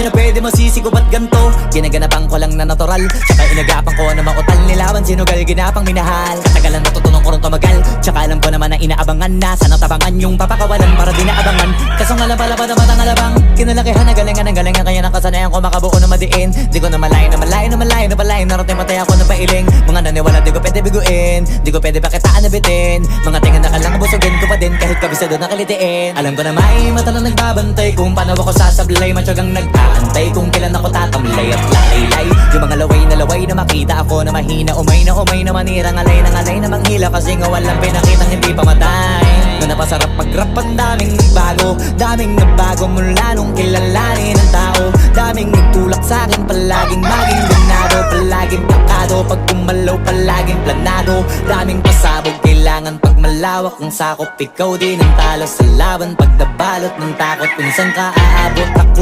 nyo na pwede masisi ko ba't ganto. Ginaganapan ko lang na natural, tsaka inagapan ko na mautal. Nilawan sinugal, ginapang minahal. Katagalan natutunan ko rin tumagal, tsaka alam ko naman na inaabangan na. Sana tabangan yung papakawalan para di naabangan. Kaso nga lang pala pa naman ang alabang kinalakihan na galingan ng galingan. Kaya nakasanayan ko makabuo na madiin. Di ko na malayo na malayo na malayo na malayo. Narating matay ako na pailing. Mga naniwala di ko pwede biguin, di ko pwede pakitaan na bitin. Mga tingan na kalang busugin ko pa din kahit kabisado na kalitiin. Alam ko na may mata na nagbabantay kung paano ako sasablay. Matyagang nag-aantay kung kailan ako tatamlay at lalaylay. Yung mga laway na makita ako na mahina. Umay na manira, ngalay na manghila. Kasi nga walang pinakitang hindi pamatay. Na napasarap mag-rap, ang daming nagbago. Daming nagbago mula nung kilalanin ang tao. Daming nagtulak sa'kin, palaging maging ganado. Palaging plakado, pag kumalaw palaging planado. Daming pasabog, kailangan pag malawak ang sakop. Ikaw din ang talo sa laban, pag nabalot ng takot. Kung saan ka aabot ako